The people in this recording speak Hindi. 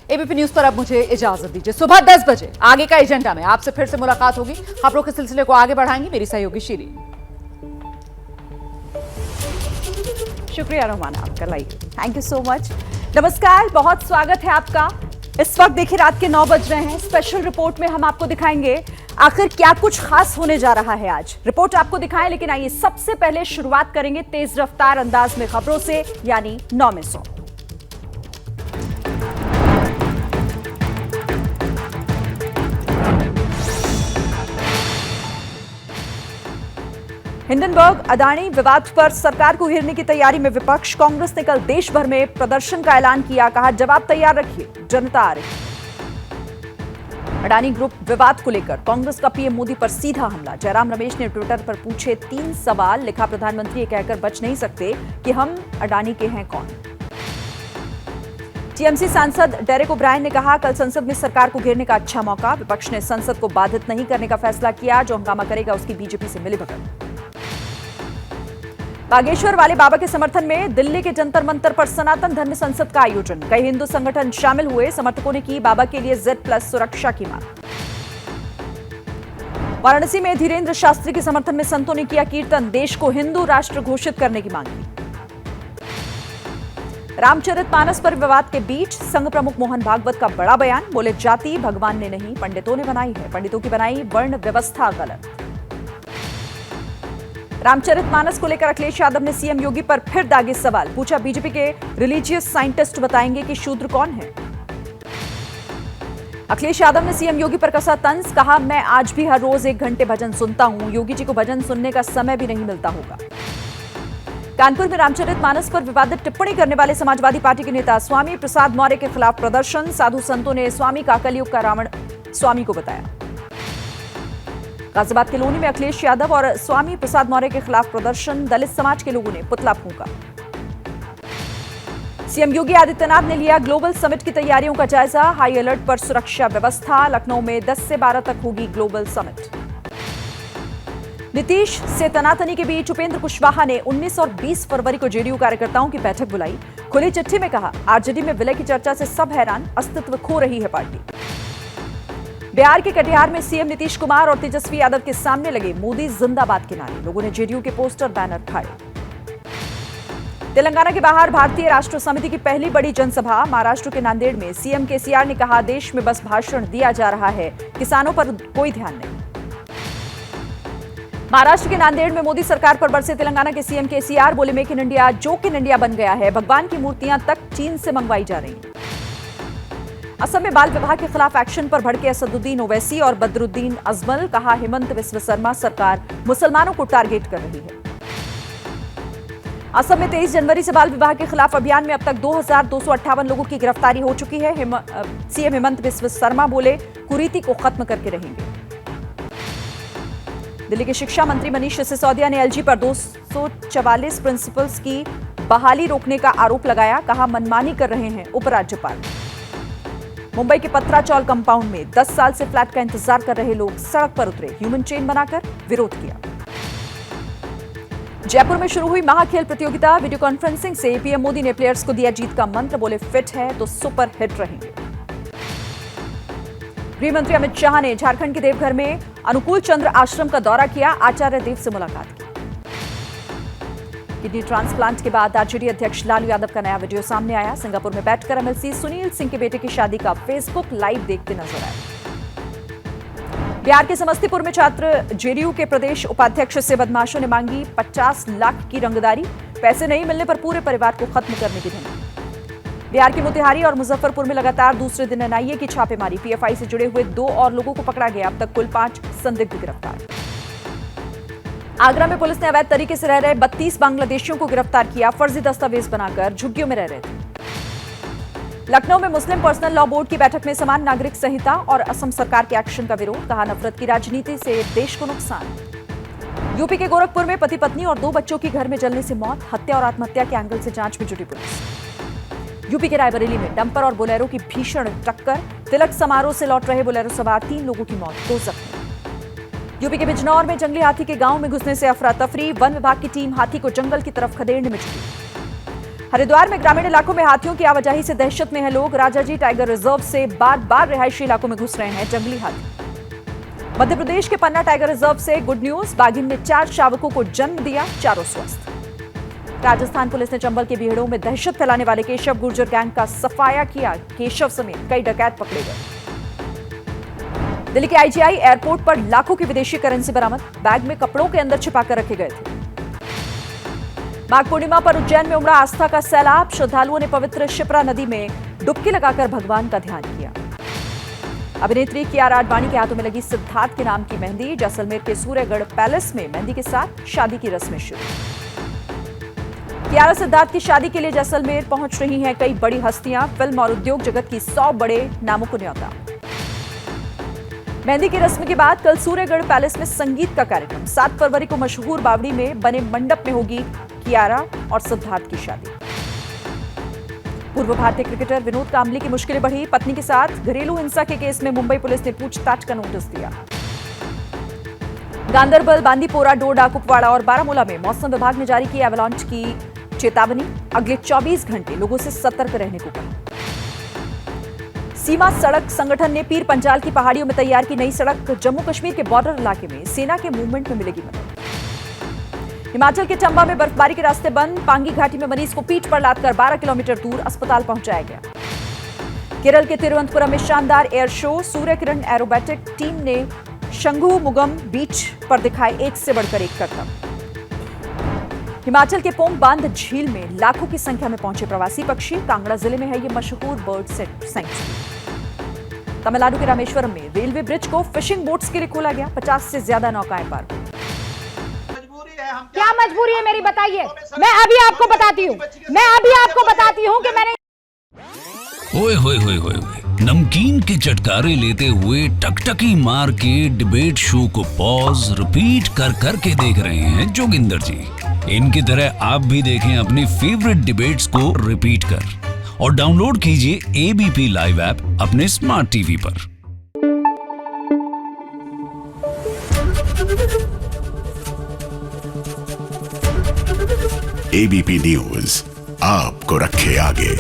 एबीपी न्यूज पर अब मुझे इजाजत दीजिए। सुबह 10 बजे आगे का एजेंडा में आपसे फिर से मुलाकात होगी। खबरों के सिलसिले को आगे बढ़ाएंगी मेरी सहयोगी शीली। शुक्रिया रोमाना आपका like, thank you so much. नमस्कार, बहुत स्वागत है आपका। इस वक्त देखिए रात के 9 बज रहे हैं। स्पेशल रिपोर्ट में हम आपको दिखाएंगे आखिर क्या कुछ खास होने जा रहा है आज। रिपोर्ट आपको दिखाएं, लेकिन आइए सबसे पहले शुरुआत करेंगे तेज रफ्तार अंदाज में खबरों से, यानी 9 में 100। हिंडनबर्ग अडानी विवाद पर सरकार को घेरने की तैयारी में विपक्ष। कांग्रेस ने कल देश भर में प्रदर्शन का ऐलान किया, कहा जवाब तैयार रखिए, जनता आ रही। अडानी ग्रुप विवाद को लेकर कांग्रेस का पीएम मोदी पर सीधा हमला। जयराम रमेश ने ट्विटर पर पूछे 3 सवाल, लिखा प्रधानमंत्री ये कहकर बच नहीं सकते कि हम अडानी के हैं कौन। टीएमसी सांसद डेरेक ओब्रायन ने कहा कल संसद में सरकार को घेरने का अच्छा मौका। विपक्ष ने संसद को बाधित नहीं करने का फैसला किया, जो हंगामा करेगा उसकी बीजेपी से मिलीभगत। बागेश्वर वाले बाबा के समर्थन में दिल्ली के जंतर मंतर पर सनातन धर्म संसद का आयोजन। कई हिंदू संगठन शामिल हुए, समर्थकों ने की बाबा के लिए Z+ सुरक्षा की मांग। वाराणसी में धीरेन्द्र शास्त्री के समर्थन में संतों ने किया कीर्तन, देश को हिंदू राष्ट्र घोषित करने की मांग की। रामचरितमानस पर विवाद के बीच संघ प्रमुख मोहन भागवत का बड़ा बयान, बोले जाति भगवान ने नहीं पंडितों ने बनाई है, पंडितों की बनाई वर्ण व्यवस्था गलत। रामचरितमानस को लेकर अखिलेश यादव ने सीएम योगी पर फिर दागे सवाल, पूछा बीजेपी के रिलीजियस साइंटिस्ट बताएंगे कि शूद्र कौन है। अखिलेश यादव ने सीएम योगी पर कसा तंज, कहा मैं आज भी हर रोज 1 घंटे भजन सुनता हूं, योगी जी को भजन सुनने का समय भी नहीं मिलता होगा। कानपुर में रामचरितमानस पर विवादित टिप्पणी करने वाले समाजवादी पार्टी के नेता स्वामी प्रसाद मौर्य के खिलाफ प्रदर्शन। साधु संतों ने स्वामी का कलयुग का रावण स्वामी को बताया। गाजियाबाद के लोनी में अखिलेश यादव और स्वामी प्रसाद मौर्य के खिलाफ प्रदर्शन, दलित समाज के लोगों ने पुतला फूंका। सीएम योगी आदित्यनाथ ने लिया ग्लोबल समिट की तैयारियों का जायजा, हाई अलर्ट पर सुरक्षा व्यवस्था। लखनऊ में 10 से 12 तक होगी ग्लोबल समिट। नीतीश से तनातनी के बीच उपेंद्र कुशवाहा ने 19 और 20 फरवरी को जेडीयू कार्यकर्ताओं की बैठक बुलाई। खुली चिट्ठी में कहा आरजेडी में विलय की चर्चा से सब हैरान, अस्तित्व खो रही है पार्टी। बिहार के कटिहार में सीएम नीतीश कुमार और तेजस्वी यादव के सामने लगे मोदी जिंदाबाद के नारे, लोगों ने जेडीयू के पोस्टर बैनर फाड़े। तेलंगाना के बाहर भारतीय राष्ट्र समिति की पहली बड़ी जनसभा। महाराष्ट्र के नांदेड़ में सीएम केसीआर ने कहा देश में बस भाषण दिया जा रहा है, किसानों पर कोई ध्यान नहीं। महाराष्ट्र के नांदेड़ में मोदी सरकार पर बरसे तेलंगाना के सीएम केसीआर, बोले make in India joke in India बन गया है, भगवान की मूर्तियां तक चीन से मंगवाई जा रही हैं। असम में बाल विवाह के खिलाफ एक्शन पर भड़के असदुद्दीन ओवैसी और बदरुद्दीन अजमल, कहा हेमंत बिस्व शर्मा सरकार मुसलमानों को टारगेट कर रही है। असम में 23 जनवरी से बाल विवाह के खिलाफ अभियान में अब तक 2258 लोगों की गिरफ्तारी हो चुकी है। सीएम हेमंत बिस्व शर्मा बोले कुरीति को खत्म करके रहेंगे। दिल्ली के शिक्षा मंत्री मनीष सिसोदिया ने एलजी पर 244 प्रिंसिपल्स की बहाली रोकने का आरोप लगाया, कहा मनमानी कर रहे हैं उपराज्यपाल। मुंबई के पथराचौल कंपाउंड में 10 साल से फ्लैट का इंतजार कर रहे लोग सड़क पर उतरे, ह्यूमन चेन बनाकर विरोध किया। जयपुर में शुरू हुई महाखेल प्रतियोगिता, वीडियो कॉन्फ्रेंसिंग से पीएम मोदी ने प्लेयर्स को दिया जीत का मंत्र, बोले फिट है तो सुपर हिट रहेंगे। गृह मंत्री अमित शाह ने झारखंड के देवघर में अनुकूल चंद्र आश्रम का दौरा किया, आचार्य देव से मुलाकात की। किडनी ट्रांसप्लांट के बाद आरजेडी अध्यक्ष लालू यादव का नया वीडियो सामने आया। सिंगापुर में बैठकर एमएलसी सुनील सिंह के बेटे की शादी का फेसबुक लाइव देखते नजर आए। बिहार के समस्तीपुर में छात्र जेडीयू के प्रदेश उपाध्यक्ष से बदमाशों ने मांगी 50 लाख की रंगदारी, पैसे नहीं मिलने पर पूरे परिवार को खत्म करने की धमकी। बिहार के मोतिहारी और मुजफ्फरपुर में लगातार दूसरे दिन एनआईए की छापेमारी, पीएफआई से जुड़े हुए 2 और लोगों को पकड़ा गया। अब तक कुल 5 संदिग्ध गिरफ्तार। आगरा में पुलिस ने अवैध तरीके से रह रहे 32 बांग्लादेशियों को गिरफ्तार किया, फर्जी दस्तावेज बनाकर झुग्गियों में रह रहे थे। लखनऊ में मुस्लिम पर्सनल लॉ बोर्ड की बैठक में समान नागरिक संहिता और असम सरकार के एक्शन का विरोध, कहा नफरत की राजनीति से देश को नुकसान। यूपी के गोरखपुर में पति पत्नी और 2 बच्चों की घर में जलने से मौत, हत्या और आत्महत्या के एंगल से जांच में जुटी पुलिस। यूपी के रायबरेली में डंपर और बोलेरो की भीषण टक्कर, तिलक समारोह से लौट रहे बोलेरो सवार 3 लोगों की मौत, 2 जख्मी। यूपी के बिजनौर में जंगली हाथी के गांव में घुसने से अफरा तफरी, वन विभाग की टीम हाथी को जंगल की तरफ खदेड़ने में जुटी। हरिद्वार में ग्रामीण इलाकों में हाथियों की आवाजाही से दहशत में है लोग। राजाजी टाइगर रिजर्व से बार बार रिहायशी इलाकों में घुस रहे हैं जंगली हाथी। मध्य प्रदेश के पन्ना टाइगर रिजर्व से गुड न्यूज, बाघिन ने 4 शावकों को जन्म दिया, चारों स्वस्थ। राजस्थान पुलिस ने चंबल के बीहड़ों में दहशत फैलाने वाले केशव गुर्जर गैंग का सफाया किया। केशव समेत कई डकैत पकड़े गए। दिल्ली के आईजीआई एयरपोर्ट पर लाखों की विदेशी करेंसी बरामद, बैग में कपड़ों के अंदर छिपाकर रखे गए थे। माघ पूर्णिमा पर उज्जैन में उमड़ा आस्था का सैलाब, श्रद्धालुओं ने पवित्र शिप्रा नदी में डुबकी लगाकर भगवान का ध्यान किया। अभिनेत्री कियारा आडवाणी के हाथों में लगी सिद्धार्थ के नाम की मेहंदी, जैसलमेर के सूर्यगढ़ पैलेस में मेहंदी के साथ शादी की रस्में शुरू। कियारा सिद्धार्थ की शादी के लिए जैसलमेर पहुंच रही हैं कई बड़ी हस्तियां, फिल्म और उद्योग जगत की 100 बड़े नामों को न्योता। मेहंदी की रस्म के बाद कल सूर्यगढ़ पैलेस में संगीत का कार्यक्रम। 7 फरवरी को मशहूर बावड़ी में बने मंडप में होगी कियारा और सिद्धार्थ की शादी। पूर्व भारतीय क्रिकेटर विनोद कांबली की मुश्किलें बढ़ी, पत्नी के साथ घरेलू हिंसा के केस में मुंबई पुलिस ने पूछताछ का नोटिस दिया। गांदरबल, बांदीपोरा, डोडा, कुपवाड़ा और बारामूला में मौसम विभाग ने जारी की एवलांच की चेतावनी। अगले 24 घंटे लोगों से सतर्क रहने को कहा। सीमा सड़क संगठन ने पीर पंजाल की पहाड़ियों में तैयार की नई सड़क। जम्मू कश्मीर के बॉर्डर इलाके में सेना के मूवमेंट में मिलेगी मदद। हिमाचल के चंबा में बर्फबारी के रास्ते बंद, पांगी घाटी में मरीज को पीठ पर लादकर 12 किलोमीटर दूर अस्पताल पहुंचाया गया। केरल के तिरुवनंतपुरम में शानदार air show, Surya Kiran aerobatic team ने शंघुमुगम बीच पर दिखाए एक से बढ़कर एक करतब। हिमाचल के पोंग बांध झील में लाखों की संख्या में पहुंचे प्रवासी पक्षी। कांगड़ा जिले में है ये मशहूर बर्ड सेंचुरी। तमिलनाडु के रामेश्वरम में रेलवे ब्रिज को फिशिंग बोट्स के लिए खोला गया, 50 से ज्यादा नौकाएं पार। क्या मजबूरी है मेरी, बताइए। मैं अभी आपको बताती हूँ कि मैंने ओए होए होए होए, नमकीन के चटकारे लेते हुए टकटकी मार के डिबेट शो को पॉज रिपीट कर करके देख रहे हैं जोगिंदर जी। इनकी तरह आप भी देखें अपनी फेवरेट डिबेट्स को रिपीट कर और डाउनलोड कीजिए एबीपी लाइव ऐप अपने स्मार्ट टीवी पर। एबीपी न्यूज आपको रखे आगे।